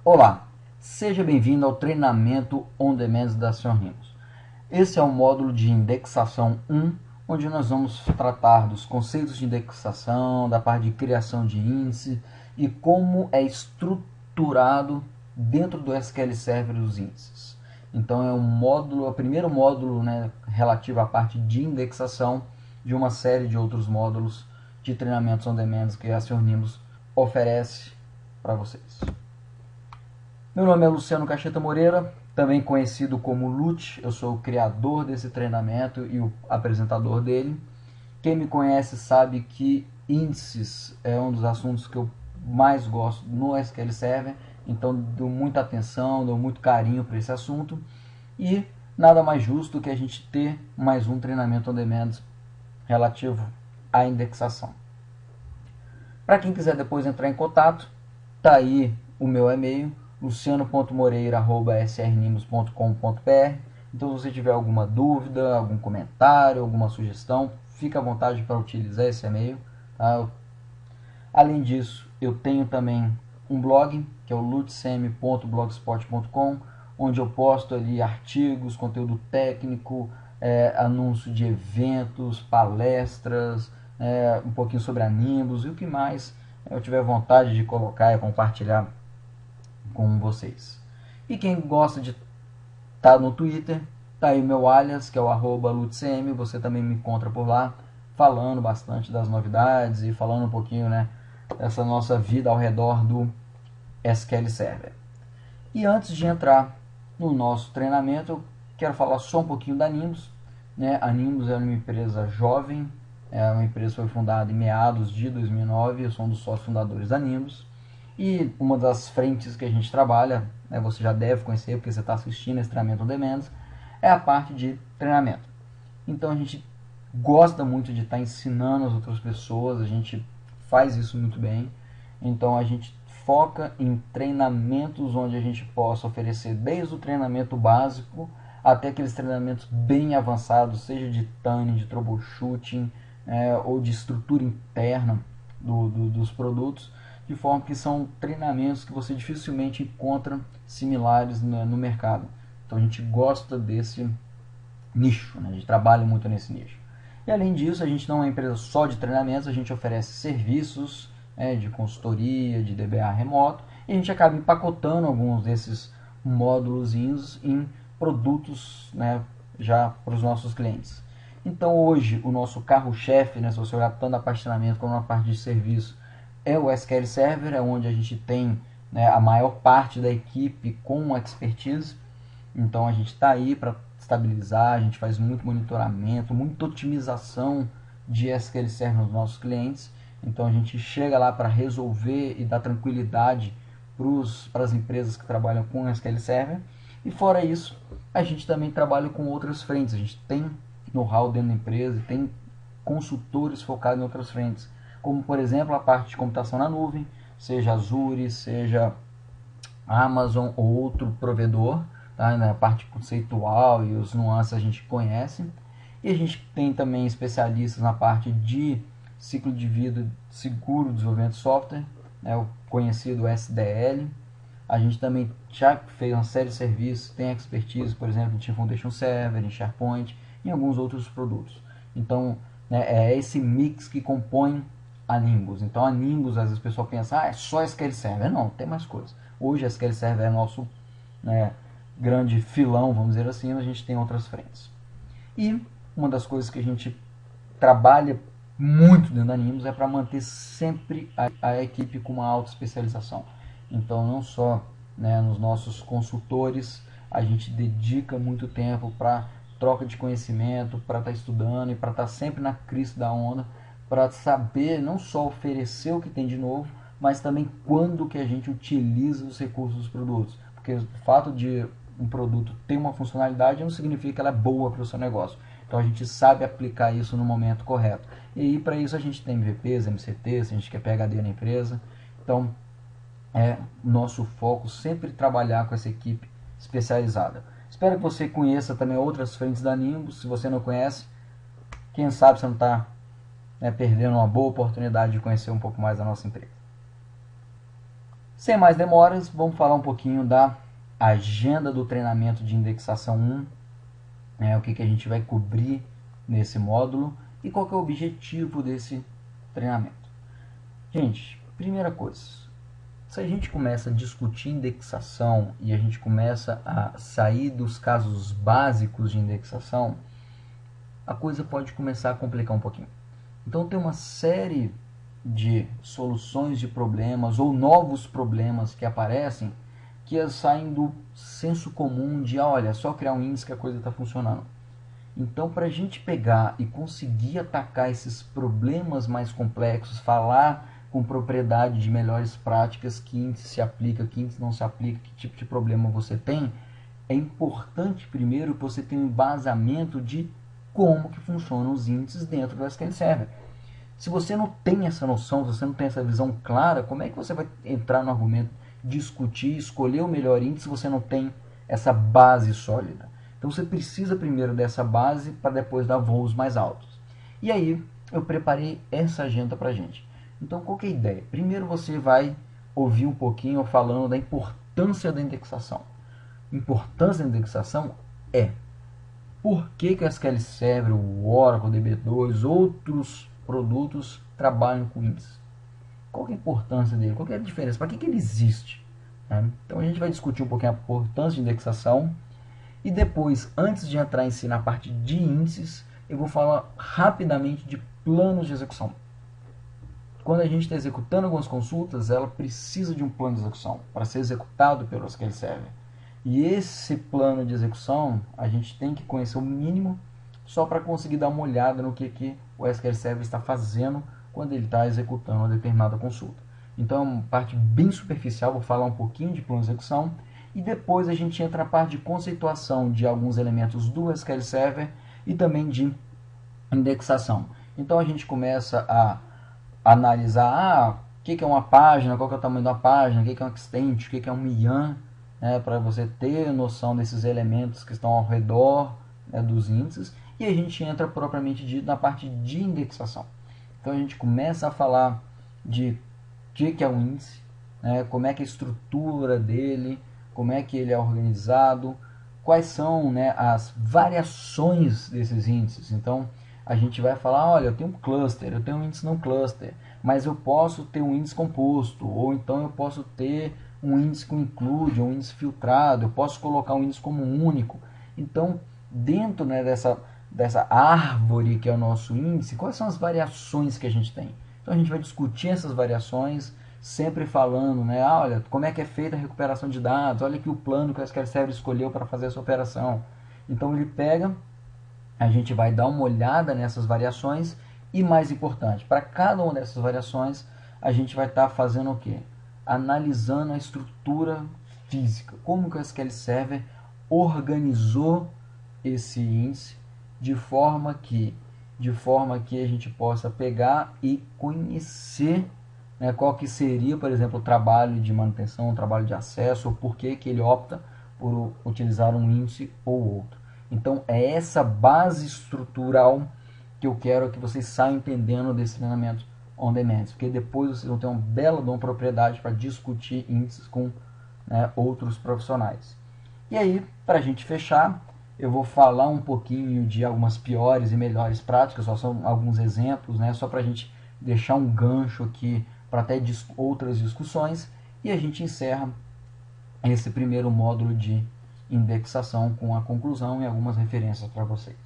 Olá, seja bem-vindo ao treinamento On Demand da Sr. Rimos. Esse é o módulo de indexação 1, onde nós vamos tratar dos conceitos de indexação, da parte de criação de índice e como é estruturado dentro do SQL Server os índices. Então é o primeiro módulo, relativo à parte de indexação de uma série de outros módulos de treinamentos on demand que a Sr. Rimos oferece para vocês. Meu nome é Luciano Cacheta Moreira, também conhecido como Lute. Eu sou o criador desse treinamento e o apresentador dele. Quem me conhece sabe que índices é um dos assuntos que eu mais gosto no SQL Server, então dou muita atenção, dou muito carinho para esse assunto e nada mais justo que a gente ter mais um treinamento on demand relativo à indexação. Para quem quiser depois entrar em contato, tá aí o meu e-mail, luciano.moreira@srnimos.com.br. Então, se você tiver alguma dúvida, algum comentário, alguma sugestão, fique à vontade para utilizar esse e-mail. Tá? Além disso, eu tenho também um blog, que é o lutsem.blogspot.com, onde eu posto ali artigos, conteúdo técnico, anúncio de eventos, palestras, um pouquinho sobre a Nimbus e o que mais eu tiver vontade de colocar e compartilhar com vocês. E quem gosta de estar no Twitter, tá aí o meu alias, que é o @lutsem. Você também me encontra por lá, falando bastante das novidades e falando um pouquinho, dessa nossa vida ao redor do SQL Server. E antes de entrar no nosso treinamento, eu quero falar só um pouquinho da Nimbus. A Nimbus é uma empresa jovem, é uma empresa que foi fundada em meados de 2009, eu sou um dos sócios fundadores da Nimbus. E uma das frentes que a gente trabalha, você já deve conhecer porque você está assistindo esse treinamento on demand, é a parte de treinamento. Então a gente gosta muito de estar ensinando as outras pessoas, a gente faz isso muito bem. Então a gente foca em treinamentos onde a gente possa oferecer desde o treinamento básico até aqueles treinamentos bem avançados, seja de tuning, de troubleshooting, ou de estrutura interna dos produtos, de forma que são treinamentos que você dificilmente encontra similares no mercado. Então a gente gosta desse nicho, a gente trabalha muito nesse nicho. E além disso, a gente não é uma empresa só de treinamentos, a gente oferece serviços de consultoria, de DBA remoto, e a gente acaba empacotando alguns desses módulos em produtos já para os nossos clientes. Então hoje o nosso carro-chefe, se você olhar tanto a parte de treinamento como a parte de serviço, é o SQL Server, é onde a gente tem a maior parte da equipe com expertise. Então a gente está aí para estabilizar, a gente faz muito monitoramento, muita otimização de SQL Server nos nossos clientes. Então a gente chega lá para resolver e dar tranquilidade para as empresas que trabalham com SQL Server. E fora isso, a gente também trabalha com outras frentes. A gente tem know-how dentro da empresa, tem consultores focados em outras frentes, como por exemplo a parte de computação na nuvem, seja Azure, seja Amazon ou outro provedor, tá? Na parte conceitual e os nuances a gente conhece. E a gente tem também especialistas na parte de ciclo de vida seguro, desenvolvimento de software, o conhecido SDL. A gente também já fez uma série de serviços, tem expertise, por exemplo, em Team Foundation Server, em SharePoint e em alguns outros produtos. Então, é esse mix que compõe a Nimbus. Então, a Nimbus, às vezes o pessoal pensa, é só SQL Server. Não, tem mais coisas. Hoje, a SQL Server é nosso grande filão, vamos dizer assim, mas a gente tem outras frentes. E uma das coisas que a gente trabalha muito dentro da Nimbus é para manter sempre a equipe com uma alta especialização. Então, não só nos nossos consultores, a gente dedica muito tempo para troca de conhecimento, para estar estudando e para estar sempre na crista da onda, para saber não só oferecer o que tem de novo, mas também quando que a gente utiliza os recursos dos produtos. Porque o fato de um produto ter uma funcionalidade não significa que ela é boa para o seu negócio. Então a gente sabe aplicar isso no momento correto. E para isso a gente tem MVPs, MCTs, a gente quer PhD na empresa. Então é nosso foco sempre trabalhar com essa equipe especializada. Espero que você conheça também outras frentes da Nimbus. Se você não conhece, quem sabe você não está perdendo uma boa oportunidade de conhecer um pouco mais da nossa empresa. Sem mais demoras, vamos falar um pouquinho da agenda do treinamento de indexação 1, o que a gente vai cobrir nesse módulo e qual que é o objetivo desse treinamento. Gente, primeira coisa, se a gente começa a discutir indexação e a gente começa a sair dos casos básicos de indexação, a coisa pode começar a complicar um pouquinho. Então tem uma série de soluções de problemas ou novos problemas que aparecem que saem do senso comum de, olha, só criar um índice que a coisa está funcionando. Então, para a gente pegar e conseguir atacar esses problemas mais complexos, falar com propriedade de melhores práticas, que índice se aplica, que índice não se aplica, que tipo de problema você tem, é importante primeiro que você tenha um embasamento de como que funcionam os índices dentro do SQL Server. Se você não tem essa noção, se você não tem essa visão clara, como é que você vai entrar no argumento, discutir, escolher o melhor índice se você não tem essa base sólida? Então você precisa primeiro dessa base para depois dar voos mais altos. E aí eu preparei essa agenda para a gente. Então qual que é a ideia? Primeiro você vai ouvir um pouquinho falando da importância da indexação. Importância da indexação é por que o SQL Server, o Oracle, o DB2, outros produtos trabalham com índices. Qual que é a importância dele? Qual que é a diferença? Para que ele existe? Então a gente vai discutir um pouquinho a importância de indexação. E depois, antes de entrar em si na parte de índices, eu vou falar rapidamente de planos de execução. Quando a gente está executando algumas consultas, ela precisa de um plano de execução para ser executado pelo SQL Server. E esse plano de execução, a gente tem que conhecer o mínimo só para conseguir dar uma olhada no que o SQL Server está fazendo quando ele está executando uma determinada consulta. Então, é uma parte bem superficial, vou falar um pouquinho de plano de execução. E depois a gente entra na parte de conceituação de alguns elementos do SQL Server e também de indexação. Então a gente começa a analisar o que é uma página, qual que é o tamanho da página, o que é um extent, o que é um IAM, para você ter noção desses elementos que estão ao redor dos índices. E a gente entra propriamente dito na parte de indexação. Então a gente começa a falar de o que é um índice, como é que é a estrutura dele, como é que ele é organizado, quais são as variações desses índices. Então, a gente vai falar, olha, eu tenho um cluster, eu tenho um índice não cluster, mas eu posso ter um índice composto, ou então eu posso ter um índice com include, um índice filtrado, eu posso colocar um índice como único. Então, dentro dessa árvore que é o nosso índice, quais são as variações que a gente tem? Então, a gente vai discutir essas variações, sempre falando, olha, como é que é feita a recuperação de dados, olha aqui o plano que o SQL Server escolheu para fazer essa operação. Então ele pega, a gente vai dar uma olhada nessas variações e, mais importante, para cada uma dessas variações, a gente vai estar fazendo o quê? Analisando a estrutura física, como que o SQL Server organizou esse índice de forma que a gente possa pegar e conhecer qual que seria, por exemplo, o trabalho de manutenção, o trabalho de acesso, ou por que ele opta por utilizar um índice ou outro. Então, é essa base estrutural que eu quero que vocês saiam entendendo desse treinamento on demand, porque depois vocês vão ter uma bela de uma propriedade para discutir índices com outros profissionais. E aí, para a gente fechar, eu vou falar um pouquinho de algumas piores e melhores práticas, só são alguns exemplos, só para a gente deixar um gancho aqui para até outras discussões, e a gente encerra esse primeiro módulo de indexação com a conclusão e algumas referências para vocês.